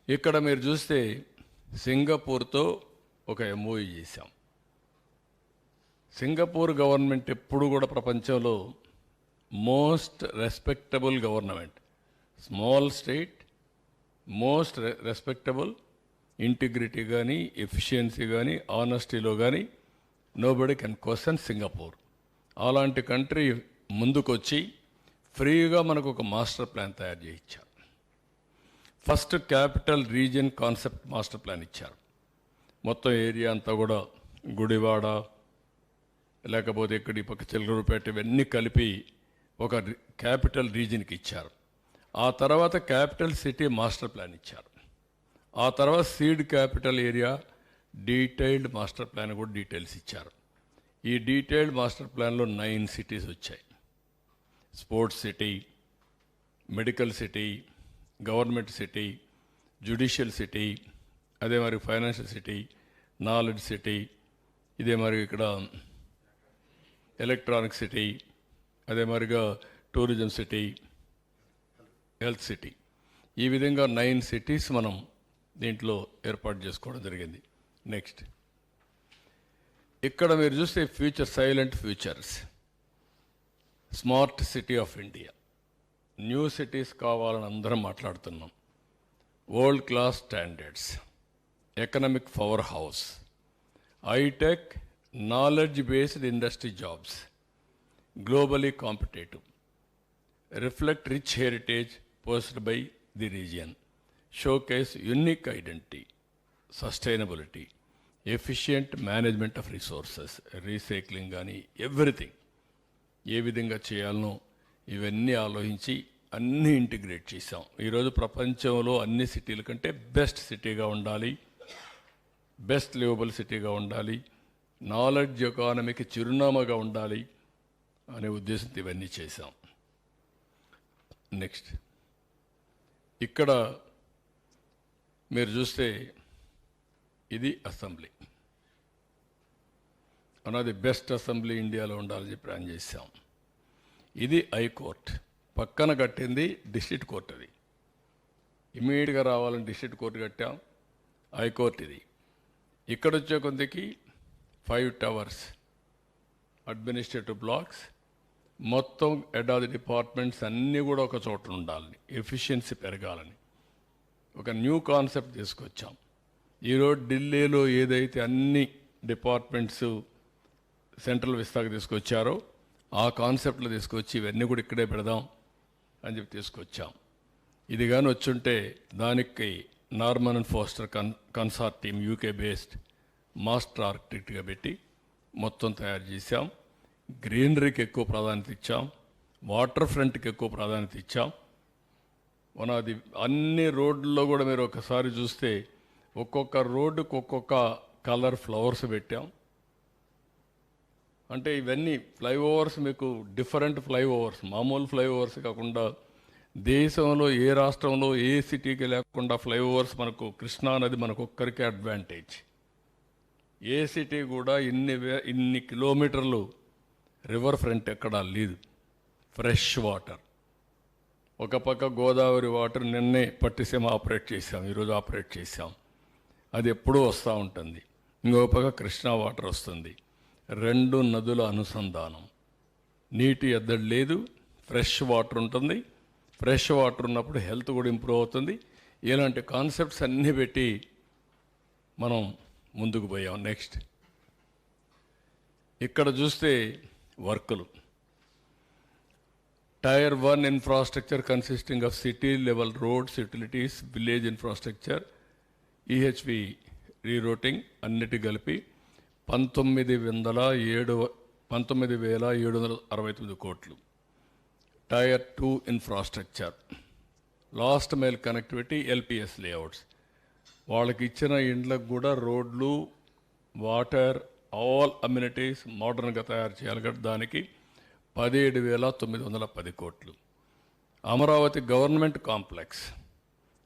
ఇక్కడ మీరు చూస్తే సింగపూర్తో ఒక ఎంఓయూ చేశాం. సింగపూర్ గవర్నమెంట్ ఎప్పుడు కూడా ప్రపంచంలో most respectable government, small state, most respectable, integrity కానీ, ఎఫిషియన్సీ కానీ, ఆనెస్టీలో కానీ నోబడి కెన్ క్వశ్చన్ సింగపూర్. అలాంటి కంట్రీ ముందుకొచ్చి ఫ్రీగా మనకు ఒక మాస్టర్ ప్లాన్ తయారు చేయించారు. First capital region concept master plan ఇచ్చారు. మొత్తం ఏరియా అంతా కూడా గుడివాడ, లేకపోతే ఇక్కడ ఈ పక్క చిలకలూరుపేట, ఇవన్నీ కలిపి ఒక క్యాపిటల్ రీజియన్కి ఇచ్చారు. ఆ తర్వాత క్యాపిటల్ సిటీ మాస్టర్ ప్లాన్ ఇచ్చారు. ఆ తర్వాత seed capital area detailed master plan కూడా డీటెయిల్స్ ఇచ్చారు. ఈ డీటెయిల్డ్ మాస్టర్ ప్లాన్లో 9 సిటీస్ వచ్చాయి. Sports city, medical city, government city, judicial city, అదే మరి ఫైనాన్షియల్ సిటీ, నాలెడ్జ్ సిటీ, ఇదే మరి ఇక్కడ ఎలక్ట్రానిక్ సిటీ, అదే మరిగా టూరిజం సిటీ, హెల్త్ సిటీ. ఈ విధంగా 9 సిటీస్ మనం దీంట్లో ఏర్పాటు చేసుకోవడం జరిగింది. నెక్స్ట్ ఇక్కడ మీరు చూస్తే future, salient features, smart city of India, new cities కావాలని అందరం మాట్లాడుతున్నాం. World class standards, economic powerhouse, high tech, knowledge based industry jobs, globally competitive, reflect rich heritage possessed by the region, showcase unique identity, sustainability, efficient management of resources, recycling కానీ everything ఏ విధంగా చేయాలనో ఇవన్నీ ఆలోచించి అన్నీ integrate చేసాం. ఈరోజు ప్రపంచంలో అన్ని సిటీల కంటే బెస్ట్ సిటీగా ఉండాలి, బెస్ట్ లివబుల్ సిటీగా ఉండాలి, నాలెడ్జ్ ఎకానమీకి చిరునామాగా ఉండాలి అనే ఉద్దేశంతో ఇవన్నీ చేశాం. నెక్స్ట్ ఇక్కడ మీరు చూస్తే ఇది అసెంబ్లీ, అన్నది బెస్ట్ అసెంబ్లీ ఇండియాలో ఉండాలని చెప్పి ప్లాన్ చేశాం. ఇది హైకోర్ట్, పక్కన కట్టింది డిస్ట్రిక్ట్ కోర్ట్. అది ఇమీడియట్గా రావాలని డిస్ట్రిక్ట్ కోర్టు కట్టాం. హైకోర్టు ఇది. ఇక్కడ వచ్చే కొద్దికి 5 టవర్స్, అడ్మినిస్ట్రేటివ్ బ్లాక్స్, మొత్తం హెడ్ ఆఫ్ ది డిపార్ట్మెంట్స్ అన్నీ కూడా ఒక చోట ఉండాలని, ఎఫిషియన్సీ పెరగాలని ఒక న్యూ కాన్సెప్ట్ తీసుకొచ్చాం. ఈరోజు ఢిల్లీలో ఏదైతే అన్ని డిపార్ట్మెంట్స్ సెంట్రల్ విస్తాకు తీసుకొచ్చారో ఆ కాన్సెప్ట్లో తీసుకొచ్చి ఇవన్నీ కూడా ఇక్కడే పెడదాం అని చెప్పి తీసుకొచ్చాం. ఇది కానీ వచ్చుంటే దానికి Norman and Foster consortium UK based master ఆర్కిటెక్ట్గా పెట్టి మొత్తం తయారు చేశాం. గ్రీనరీకి ఎక్కువ ప్రాధాన్యత ఇచ్చాం, వాటర్ ఫ్రంట్కి ఎక్కువ ప్రాధాన్యత ఇచ్చాం. అది అన్ని రోడ్లలో కూడా మీరు ఒకసారి చూస్తే ఒక్కొక్క రోడ్డుకు ఒక్కొక్క కలర్ ఫ్లవర్స్ పెట్టాం. అంటే ఇవన్నీ ఫ్లైఓవర్స్ మీకు డిఫరెంట్ ఫ్లైఓవర్స్, మామూలు ఫ్లైఓవర్స్ కాకుండా దేశంలో ఏ రాష్ట్రంలో ఏ సిటీకి లేకుండా ఫ్లైఓవర్స్ మనకు కృష్ణా నది మనకు ఒక్కరికే అడ్వాంటేజ్. ఏ సిటీ కూడా ఇన్ని కిలోమీటర్లు రివర్ ఫ్రంట్ ఎక్కడా లేదు. ఫ్రెష్ వాటర్, ఒక పక్క గోదావరి వాటర్ నిన్నే పట్టిసీమ ఆపరేట్ చేసాం, ఈరోజు ఆపరేట్ చేసాం, అది ఎప్పుడూ వస్తూ ఉంటుంది. ఇంకో పక్క కృష్ణా వాటర్ వస్తుంది. 2 నదుల అనుసంధానం, నీటి ఎద్దడి లేదు, ఫ్రెష్ వాటర్ ఉంటుంది. ఫ్రెష్ వాటర్ ఉన్నప్పుడు హెల్త్ కూడా ఇంప్రూవ్ అవుతుంది. ఇలాంటి కాన్సెప్ట్స్ అన్నీ పెట్టి మనం ముందుకు పోయాం. నెక్స్ట్ ఇక్కడ చూస్తే వర్కులు, tier 1 infrastructure consisting of city level roads, utilities, village infrastructure, EHV rerouting అన్నిటి కలిపి 19,769 కోట్లు. Tier 2 infrastructure, last mile connectivity, LPS layouts, వాళ్ళకి ఇచ్చిన ఇండ్లకు కూడా రోడ్లు, వాటర్, ఆల్ అమ్యూనిటీస్ మోడర్న్గా తయారు చేయాలి కదా, దానికి 17,910 కోట్లు. Amaravati government complex,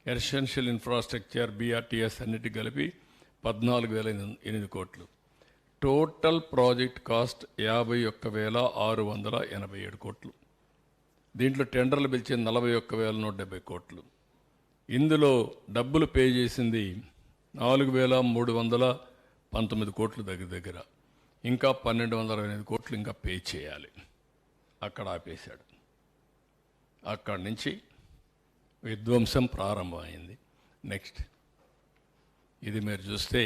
essential infrastructure, BRTS అన్నిటి కలిపి 14,008 కోట్లు. టోటల్ ప్రాజెక్ట్ కాస్ట్ 51,687 కోట్లు. దీంట్లో టెండర్లు పిలిచింది 41,170 కోట్లు. ఇందులో డబ్బులు పే చేసింది 4,319 కోట్లు దగ్గర. ఇంకా 1,225 కోట్లు ఇంకా పే చేయాలి. అక్కడ ఆపేశాడు. అక్కడి నుంచి విధ్వంసం ప్రారంభమైంది. నెక్స్ట్ ఇది మీరు చూస్తే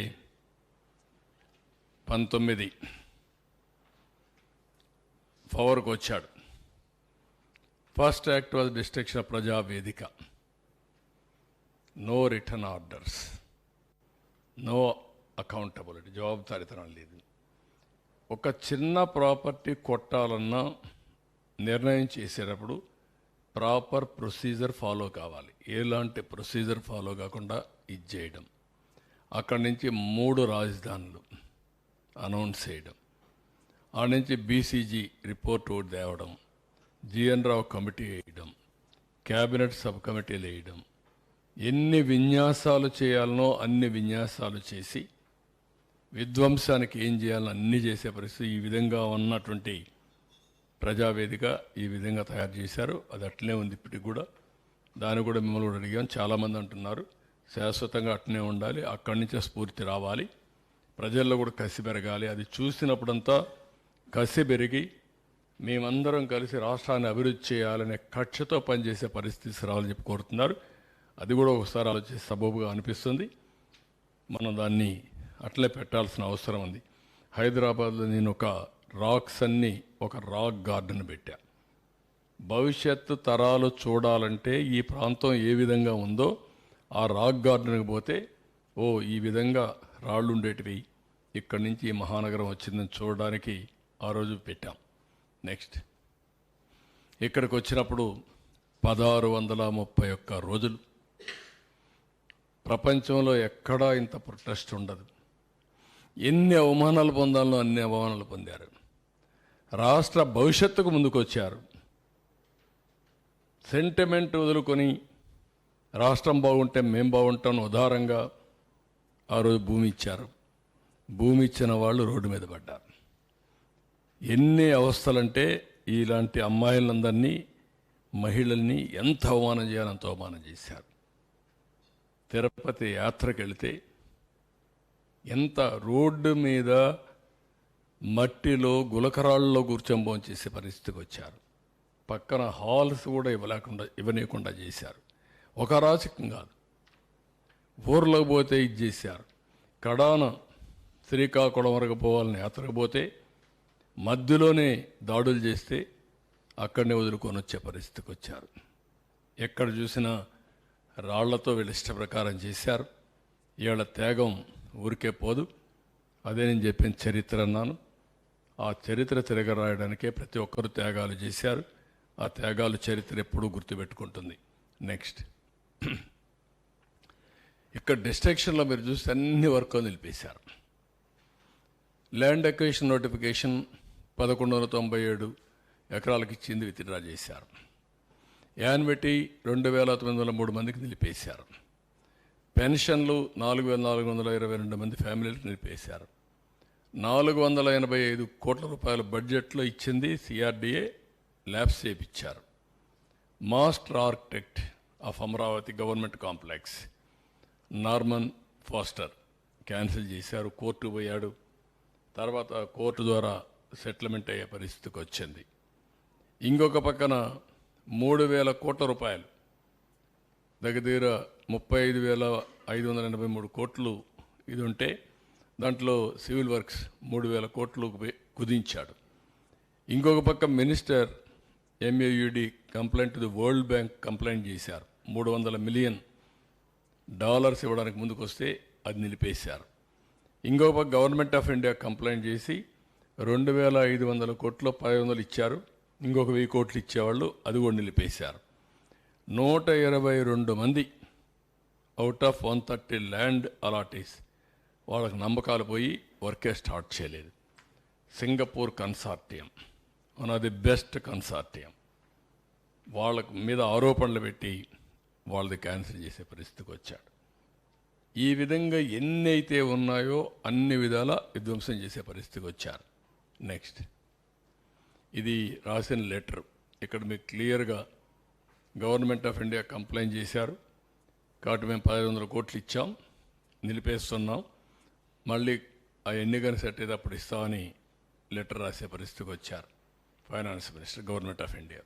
19 పవర్కి వచ్చాడు. First act was destruction of Prajavedika. No return orders, no accountability, జవాబుదారీతనం లేదు. ఒక చిన్న ప్రాపర్టీ కొట్టాలన్నా నిర్ణయం చేసేటప్పుడు ప్రాపర్ ప్రొసీజర్ ఫాలో కావాలి. ఎలాంటి ప్రొసీజర్ ఫాలో కాకుండా ఇది చేయడం. అక్కడి నుంచి 3 రాజధానులు అనౌన్స్ చేయడం, ఆ నుంచి బీసీజీ రిపోర్ట్ ఒకటి తేవడం, జిఎన్ రావు కమిటీ వేయడం, క్యాబినెట్ సబ్ కమిటీలు వేయడం, ఎన్ని విన్యాసాలు చేయాలనో అన్ని విన్యాసాలు చేసి విధ్వంసానికి ఏం చేయాలో అన్నీ చేసే పరిస్థితి. ఈ విధంగా ఉన్నటువంటి ప్రజావేదిక ఈ విధంగా తయారు చేశారు. అది అట్లనే ఉంది ఇప్పటికి కూడా. దాన్ని కూడా మిమ్మల్ని కూడా అడిగాం. చాలామంది అంటున్నారు శాశ్వతంగా అట్లనే ఉండాలి, అక్కడి నుంచే స్ఫూర్తి రావాలి, ప్రజల్లో కూడా కసి పెరగాలి. అది చూసినప్పుడంతా కసి పెరిగి మేమందరం కలిసి రాష్ట్రాన్ని అభివృద్ధి చేయాలనే కక్షతో పనిచేసే పరిస్థితి రావాలని చెప్పి కోరుతున్నారు. అది కూడా ఒకసారి ఆలోచించి సబబుగా అనిపిస్తుంది. మనం దాన్ని అట్లే పెట్టాల్సిన అవసరం ఉంది. హైదరాబాద్లో నేను ఒక రాక్ గార్డెన్ పెట్టా. భవిష్యత్తు తరాలు చూడాలంటే ఈ ప్రాంతం ఏ విధంగా ఉందో ఆ రాక్ గార్డెన్కి పోతే ఈ విధంగా రాళ్ళు ఉండేటివి, ఇక్కడి నుంచి ఈ మహానగరం వచ్చిందని చూడడానికి ఆ రోజు పెట్టాం. నెక్స్ట్ ఇక్కడికి వచ్చినప్పుడు 1631 రోజులు. ప్రపంచంలో ఎక్కడా ఇంత ప్రొటెస్ట్ ఉండదు. ఎన్ని అవమానాలు పొందాలో అన్ని అవమానాలు పొందారు. రాష్ట్ర భవిష్యత్తుకు ముందుకు వచ్చారు. సెంటిమెంట్ వదులుకొని రాష్ట్రం బాగుంటే మేం బాగుంటాం ఉదారంగా ఆ రోజు భూమి ఇచ్చారు. భూమి ఇచ్చిన వాళ్ళు రోడ్డు మీద పడ్డారు. ఎన్ని అవస్థలంటే ఇలాంటి అమ్మాయిలందరినీ, మహిళల్ని ఎంత అవమానం చేయాలో అంత అవమానం చేశారు. తిరుపతి యాత్రకు వెళితే ఎంత రోడ్డు మీద మట్టిలో గులకరాళ్ళలో కూర్చొని భోజనం చేసే పరిస్థితికి వచ్చారు. పక్కన హాల్స్ కూడా ఇవ్వనీయకుండా చేశారు. ఒక అరాచకం కాదు, ఊర్లోకి పోతే ఇది చేశారు. కడాన శ్రీకాకుళం వరకు పోవాలని యాత్రకు పోతే మధ్యలోనే దాడులు చేస్తే అక్కడనే వదులుకొని వచ్చే పరిస్థితికి వచ్చారు. ఎక్కడ చూసినా రాళ్లతో వీళ్ళ ఇష్ట ప్రకారం చేశారు. వీళ్ళ త్యాగం ఊరికే పోదు. అదే నేను చెప్పిన చరిత్ర అన్నాను. ఆ చరిత్ర తిరగరాయడానికే ప్రతి ఒక్కరు త్యాగాలు చేశారు. ఆ త్యాగాలు చరిత్ర ఎప్పుడూ గుర్తుపెట్టుకుంటుంది. నెక్స్ట్ ఇక్కడ డిస్ట్రక్షన్లో మీరు చూస్తే అన్ని వర్క్ నిలిపేశారు. ల్యాండ్ అక్విజిషన్ నోటిఫికేషన్ 1197 ఎకరాలకు ఇచ్చింది విత్డ్రా చేశారు. యాన్విటీ 2,903 మందికి నిలిపేశారు. పెన్షన్లు 4,422 మంది ఫ్యామిలీలకు నిలిపేశారు. 485 కోట్ల రూపాయల బడ్జెట్లో ఇచ్చింది సిఆర్డిఏ ల్యాబ్స్ చేయించారు. Master architect of Amaravati government complex Norman faster cancel చేశారు. కోర్టు పోయాడు. తర్వాత కోర్టు ద్వారా సెటిల్మెంట్ అయ్యే పరిస్థితికి వచ్చింది. ఇంకొక పక్కన 3,000 కోట్ల రూపాయలు, దగ్గర 35,583 కోట్లు ఇది ఉంటే దాంట్లో సివిల్ వర్క్స్ 3,000 కోట్లు కుదించాడు. ఇంకొక పక్క minister MAUD complaint the world bank complaint చేశారు. $300 మిలియన్ ఇవ్వడానికి ముందుకు వస్తే అది నిలిపేశారు. ఇంకొక పక్క గవర్నమెంట్ ఆఫ్ ఇండియా కంప్లైంట్ చేసి 2,500 కోట్లు 500 ఇచ్చారు. ఇంకొక 1,000 కోట్లు ఇచ్చేవాళ్ళు, అది కూడా నిలిపేశారు. 122 మంది అవుట్ ఆఫ్ 130 ల్యాండ్ అలాటీస్ వాళ్ళకి నమ్మకాలు పోయి వర్కే స్టార్ట్ చేయలేదు. Singapore consortium, one of the best consortium, వాళ్ళ మీద ఆరోపణలు పెట్టి వాళ్ళది క్యాన్సిల్ చేసే పరిస్థితికి వచ్చాడు. ఈ విధంగా ఎన్ని అయితే ఉన్నాయో అన్ని విధాల విధ్వంసం చేసే పరిస్థితికి వచ్చారు. నెక్స్ట్ ఇది రాసిన లెటర్. ఇక్కడ మీకు క్లియర్గా గవర్నమెంట్ ఆఫ్ ఇండియా కంప్లైంట్ చేశారు. కాబట్టి మేము 1500 కోట్లు ఇచ్చాం, నిలిపేస్తున్నాం, మళ్ళీ ఆ ఎన్నికను సెట్ అయితే అప్పుడు ఇస్తామని లెటర్ రాసే పరిస్థితికి వచ్చారు finance minister, government of India.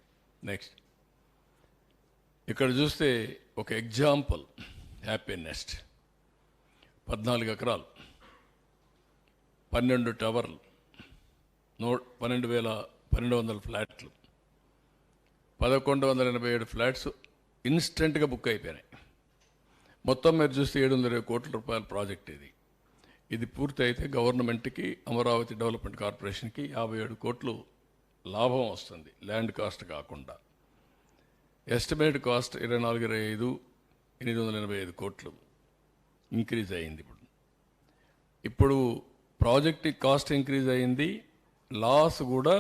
Next ఇక్కడ చూస్తే ఒక ఎగ్జాంపుల్, హ్యాపీ నెస్ట్ 14 ఎకరాలు, 12 టవర్లు, 12,200 ఫ్లాట్లు, 1187 ఫ్లాట్స్ ఇన్స్టెంట్గా బుక్ అయిపోయినాయి. మొత్తం మీరు చూస్తే 720 కోట్ల రూపాయల ప్రాజెక్ట్ ఇది. ఇది పూర్తి అయితే గవర్నమెంట్కి, అమరావతి డెవలప్మెంట్ కార్పొరేషన్కి 57 కోట్లు లాభం వస్తుంది, ల్యాండ్ కాస్ట్ కాకుండా. ఎస్టిమేట్ కాస్ట్ 24,25,885 కోట్లు ఇంక్రీజ్ అయింది. ఇప్పుడు ప్రాజెక్ట్ కాస్ట్ ఇంక్రీజ్ అయింది, లాస్ కూడా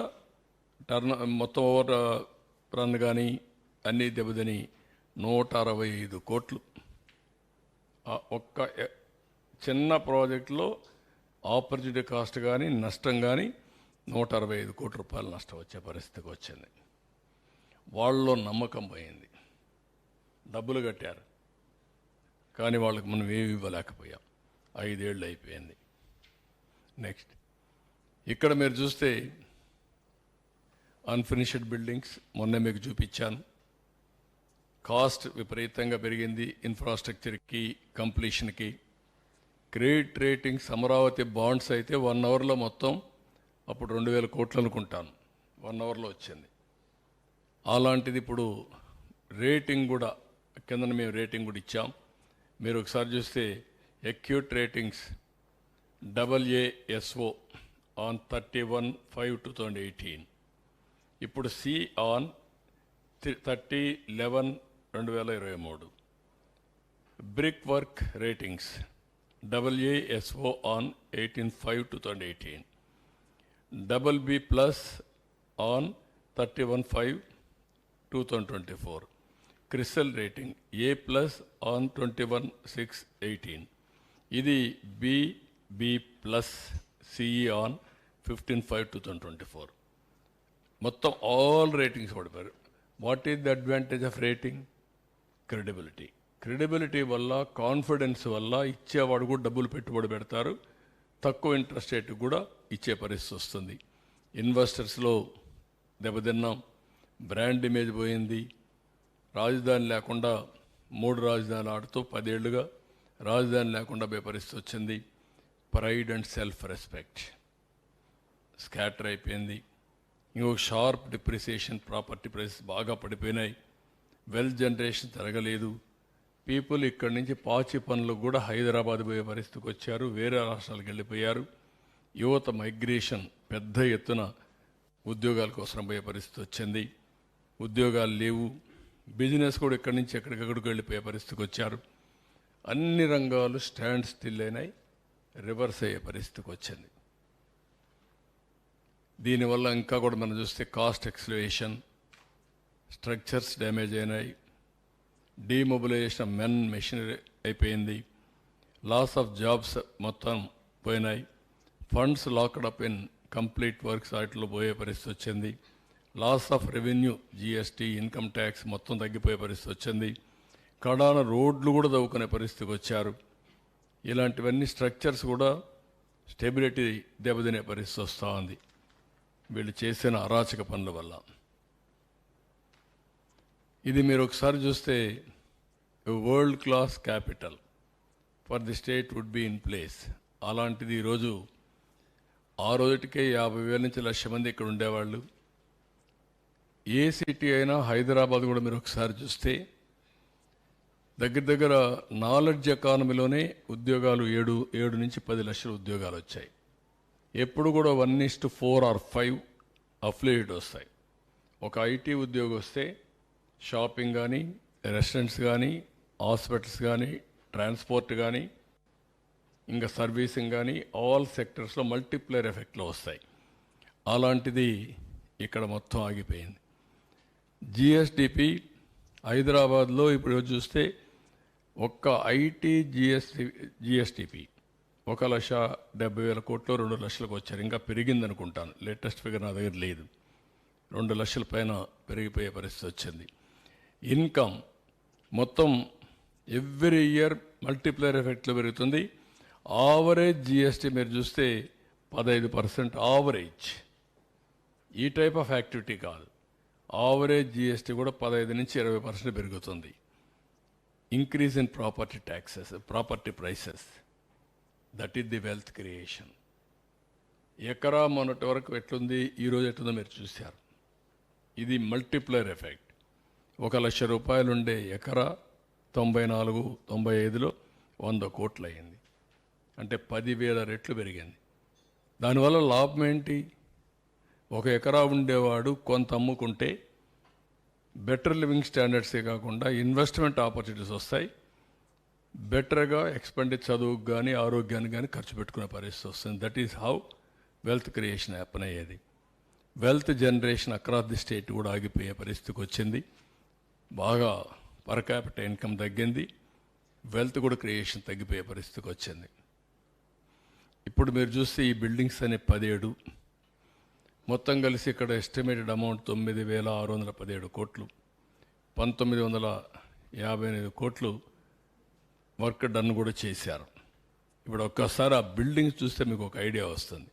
మొత్తం ఓవర్ రన్ కానీ అన్నీ దెబ్బతిని 165 కోట్లు. ఒక్క చిన్న ప్రాజెక్టులో ఆపర్చునిటీ కాస్ట్ కానీ నష్టం కానీ 165 కోట్ల రూపాయలు నష్టం వచ్చే పరిస్థితికి వచ్చింది. వాళ్ళలో నమ్మకం పోయింది, డబ్బులు కట్టారు కానీ వాళ్ళకి మనం ఏమి ఇవ్వలేకపోయాం. 5 ఏళ్ళు అయిపోయింది. నెక్స్ట్ ఇక్కడ మీరు చూస్తే అన్ఫినిష్డ్ బిల్డింగ్స్ మొన్నే మీకు చూపించాను. కాస్ట్ విపరీతంగా పెరిగింది ఇన్ఫ్రాస్ట్రక్చర్కి, కంప్లీషన్కి. క్రెడిట్ రేటింగ్స్ అమరావతి బాండ్స్ అయితే 1 అవర్లో మొత్తం అప్పుడు 2,000 కోట్లు అనుకుంటాను, 1 అవర్లో వచ్చింది. అలాంటిది ఇప్పుడు రేటింగ్ కూడా కింద మేము రేటింగ్ కూడా ఇచ్చాం. మీరు ఒకసారి చూస్తే అక్యూట్ రేటింగ్స్ AASO ఆన్ 31/5/2018, ఇప్పుడు C on 30/11/2023. Brick work ratings AASO on 18/5/2018, BB+ on 31/5/2024. Crystal rating A+ on 21/6/18. ఇది BB+ CE ఆన్ 15/5/2024. మొత్తం ఆల్ రేటింగ్స్ పడిపోయారు. What is the advantage of rating? Credibility. Credibility వల్ల, కాన్ఫిడెన్స్ వల్ల ఇచ్చేవాడు కూడా డబ్బులు పెట్టుబడి పెడతారు, తక్కువ ఇంట్రెస్ట్ రేట్ కూడా ఇచ్చే పరిస్థితి వస్తుంది. ఇన్వెస్టర్స్లో దెబ్బతిన్నాం, బ్రాండ్ ఇమేజ్ పోయింది. రాజధాని లేకుండా 3 రాజధానులు ఆడుతూ 10 ఏళ్లుగా రాజధాని లేకుండా పోయే పరిస్థితి వచ్చింది. Pride and self respect scatter అయిపోయింది. ఇంకొక షార్ప్ డిప్రిసియేషన్, ప్రాపర్టీ ప్రైసెస్ బాగా పడిపోయినాయి. వెల్త్ జనరేషన్ జరగలేదు. పీపుల్ ఇక్కడి నుంచి పాచి పనులకు కూడా హైదరాబాద్ పోయే పరిస్థితికి వచ్చారు, వేరే రాష్ట్రాలకు వెళ్ళిపోయారు. యువత మైగ్రేషన్ పెద్ద ఎత్తున ఉద్యోగాల కోసం పోయే పరిస్థితి వచ్చింది. ఉద్యోగాలు లేవు. బిజినెస్ కూడా ఇక్కడి నుంచి ఎక్కడికక్కడికి వెళ్ళిపోయే పరిస్థితికి వచ్చారు. అన్ని రంగాలు స్టాండ్ స్టిల్ అయినాయి, రివర్స్ అయ్యే పరిస్థితికి వచ్చింది. దీనివల్ల ఇంకా కూడా మనం చూస్తే కాస్ట్ ఎక్స్లవేషన్, స్ట్రక్చర్స్ డ్యామేజ్ అయినాయి, డీమొబిలైజేషన్ మెన్ మెషినరీ అయిపోయింది, లాస్ ఆఫ్ జాబ్స్ మొత్తం పోయినాయి, funds locked up in complete works వాటిలో పోయే పరిస్థితి వచ్చింది, loss of revenue, GST, income tax మొత్తం తగ్గిపోయే పరిస్థితి వచ్చింది, కడాన రోడ్లు కూడా తవ్వుకునే పరిస్థితికి వచ్చారు. ఇలాంటివన్నీ స్ట్రక్చర్స్ కూడా స్టెబిలిటీ దెబ్బతినే పరిస్థితి వస్తూ ఉంది వీళ్ళు చేసిన అరాచక పనుల వల్ల. ఇది మీరు ఒకసారి చూస్తే world class capital for the state would be in place. అలాంటిది ఈరోజు ఆ రోజుటికే 50,000 నుంచి 1,00,000 మంది ఇక్కడ ఉండేవాళ్ళు. ఏ సిటీ అయినా, హైదరాబాద్ కూడా మీరు ఒకసారి చూస్తే దగ్గర దగ్గర నాలెడ్జ్ ఎకానమీలోనే ఉద్యోగాలు 7 నుంచి 10 లక్షల ఉద్యోగాలు వచ్చాయి. ఎప్పుడు కూడా 1:4 or 5 అఫిలియేట్ వస్తాయి. ఒక IT ఉద్యోగం వస్తే షాపింగ్ కానీ, రెస్టారెంట్స్ కానీ, హాస్పిటల్స్ కానీ, ట్రాన్స్పోర్ట్ కానీ, ఇంకా సర్వీసింగ్ కానీ, ఆల్ సెక్టర్స్లో మల్టిప్లైర్ ఎఫెక్ట్లో వస్తాయి. అలాంటిది ఇక్కడ మొత్తం ఆగిపోయింది. GSDP హైదరాబాద్లో ఇప్పుడు చూస్తే ఒక్క IT GSDP 1,70,000 కోట్లు 2 లక్షలకు వచ్చారు. ఇంకా పెరిగింది అనుకుంటాను, లేటెస్ట్ ఫిగర్ నా దగ్గర లేదు. 2 లక్షల పైన పెరిగిపోయే పరిస్థితి వచ్చింది. ఇన్కమ్ మొత్తం ఎవ్రీ ఇయర్ మల్టిప్లైర్ ఎఫెక్ట్లో పెరుగుతుంది. ఆవరేజ్ జిఎస్టీ మీరు చూస్తే 15% ఆవరేజ్. ఈ టైప్ ఆఫ్ యాక్టివిటీ కాదు, ఆవరేజ్ జిఎస్టీ కూడా 15 నుంచి 20% పెరుగుతుంది. Increase in property taxes, property prices, that is the wealth creation. ఎకరా మొన్నటి వరకు ఎట్లుంది, ఈరోజు ఎట్లుందో మీరు చూశారు. ఇది మల్టిప్లైర్ ఎఫెక్ట్. 1,00,000 రూపాయలు ఉండే ఎకరా 94, 95లో 100 కోట్లు అయింది. అంటే 10,000 రెట్లు పెరిగింది. దానివల్ల లాభం ఏంటి? 1 ఎకరా ఉండేవాడు కొంత అమ్ముకుంటే బెటర్ లివింగ్ స్టాండర్డ్సే కాకుండా ఇన్వెస్ట్మెంట్ ఆపర్చునిటీస్ వస్తాయి. బెటర్గా ఎక్స్పెండిచర్ చదువుకు కానీ ఆరోగ్యానికి కానీ ఖర్చు పెట్టుకునే పరిస్థితి వస్తుంది. That is how wealth creation happen అయ్యేది. Wealth generation across the state కూడా ఆగిపోయే పరిస్థితికి వచ్చింది. బాగా పర్ క్యాపిటల్ ఇన్కమ్ తగ్గింది, వెల్త్ కూడా క్రియేషన్ తగ్గిపోయే పరిస్థితికి వచ్చింది. ఇప్పుడు మీరు చూస్తే ఈ బిల్డింగ్స్ అనే 17 మొత్తం కలిసి ఇక్కడ ఎస్టిమేటెడ్ అమౌంట్ 9,617 కోట్లు, 1,958 కోట్లు వర్క్ డన్ కూడా చేశారు. ఇప్పుడు ఒక్కసారి ఆ బిల్డింగ్స్ చూస్తే మీకు ఒక ఐడియా వస్తుంది.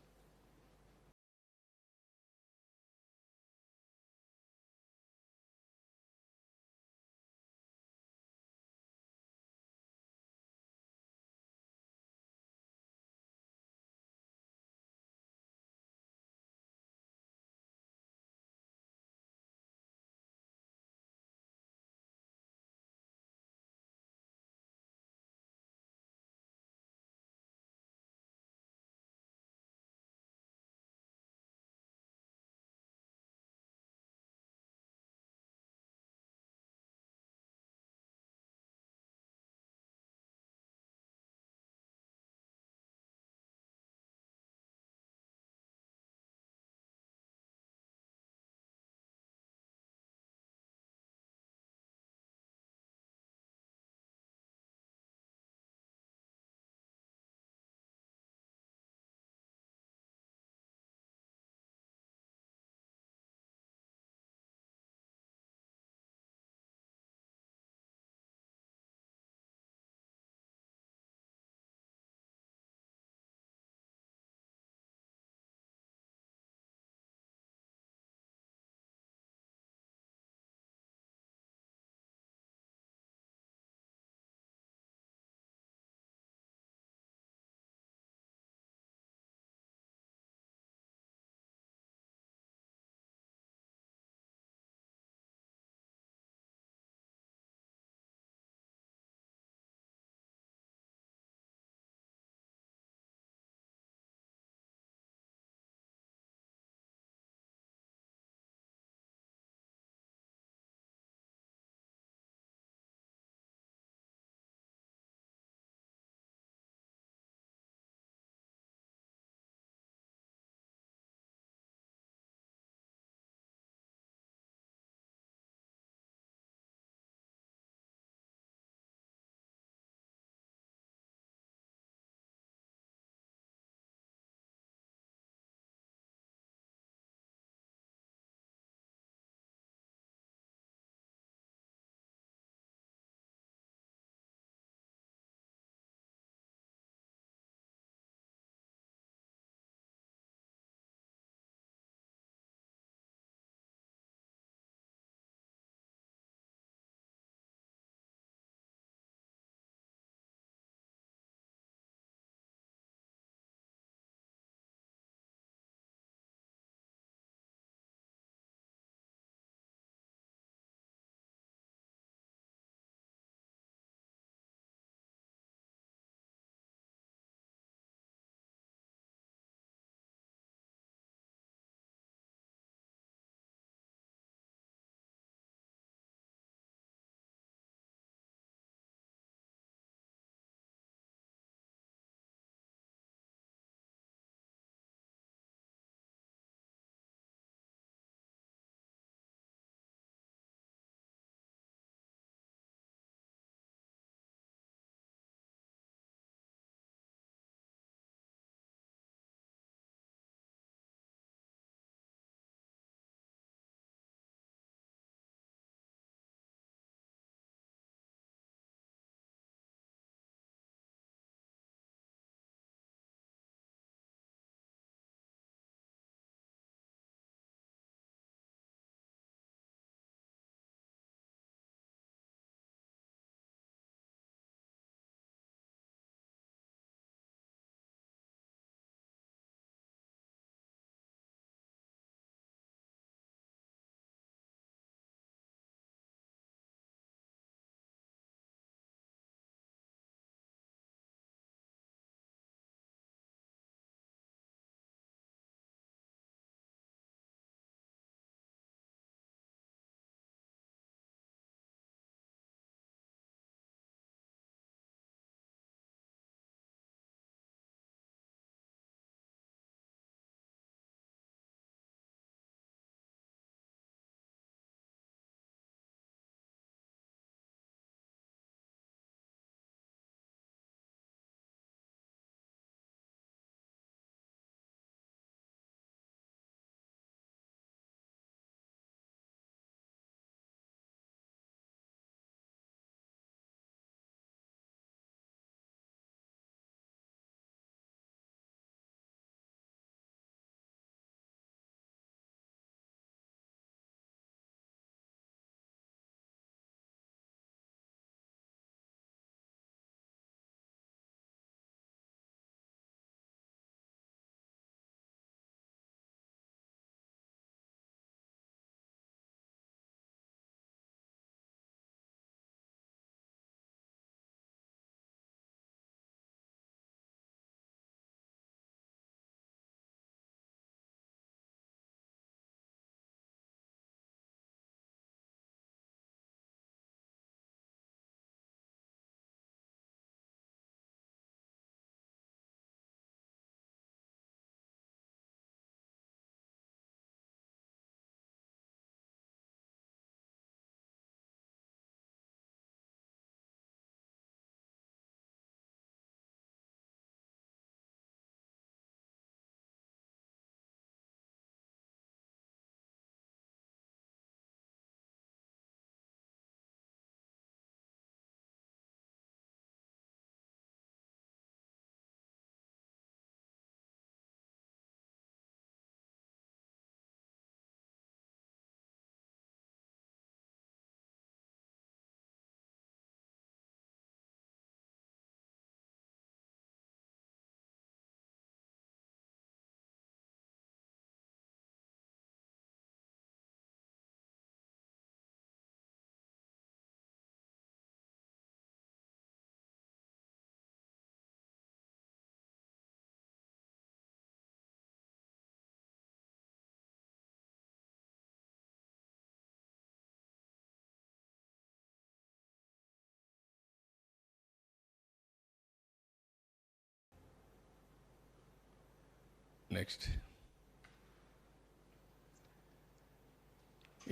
నెక్స్ట్.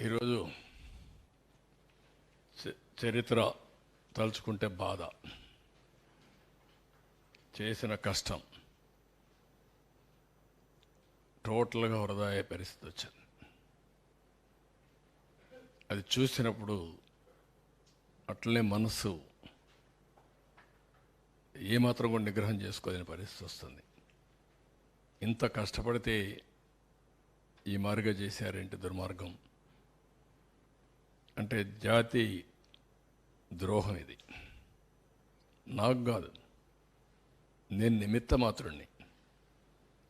ఈరోజు చరిత్ర తలుచుకుంటే బాధ, చేసిన కష్టం టోటల్గా వృధా అయ్యే పరిస్థితి వచ్చింది. అది చూసినప్పుడు అట్లనే మనసు ఏమాత్రం కూడా నిగ్రహం చేసుకోలేని పరిస్థితి వస్తుంది. ఇంత కష్టపడితే ఈ మార్గం చేశారేంటి దుర్మార్గం అంటే జాతి ద్రోహం. ఇది నాకు కాదు, నేను నిమిత్త మాత్రుడిని,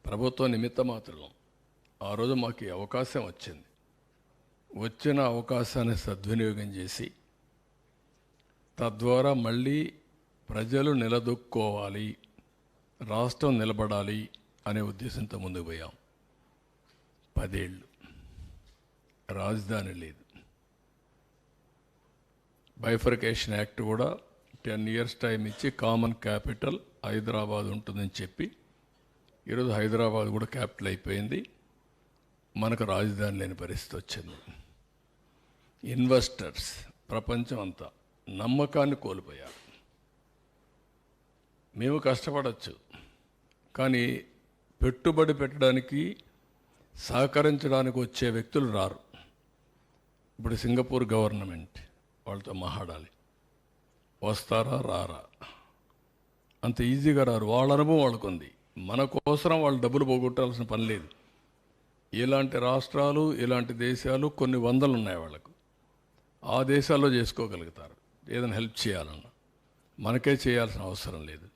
ప్రభుత్వం నిమిత్త మాత్రం. ఆ రోజు మాకు ఈ అవకాశం వచ్చింది. వచ్చిన అవకాశాన్ని సద్వినియోగం చేసి తద్వారా మళ్ళీ ప్రజలు నిలదొక్కోవాలి, రాష్ట్రం నిలబడాలి అనే ఉద్దేశంతో ముందుకు పోయాం. 10 ఏళ్ళు రాజధాని లేదు. బైఫర్కేషన్ యాక్ట్ కూడా 10 years టైం ఇచ్చి కామన్ క్యాపిటల్ హైదరాబాద్ ఉంటుందని చెప్పి ఈరోజు హైదరాబాద్ కూడా క్యాపిటల్ అయిపోయింది. మనకు రాజధాని లేని పరిస్థితి వచ్చింది. ఇన్వెస్టర్స్ ప్రపంచం అంతా నమ్మకాన్ని కోల్పోయారు. మేము కష్టపడవచ్చు, కానీ పెట్టుబడి పెట్టడానికి సహకరించడానికి వచ్చే వ్యక్తులు రారు. ఇప్పుడు సింగపూర్ గవర్నమెంట్ వాళ్ళతో మాట్లాడాలి, వస్తారా రారా? అంత ఈజీగా రారు. వాళ్ళ అనుభవం వాళ్ళకు ఉంది. మన కోసం వాళ్ళు డబ్బులు పోగొట్టాల్సిన పని లేదు. ఇలాంటి రాష్ట్రాలు, ఇలాంటి దేశాలు కొన్ని వందలు ఉన్నాయి వాళ్ళకు. ఆ దేశాల్లో చేసుకోగలుగుతారు ఏదైనా హెల్ప్ చేయాలన్నా. మనకే చేయాల్సిన అవసరం లేదు.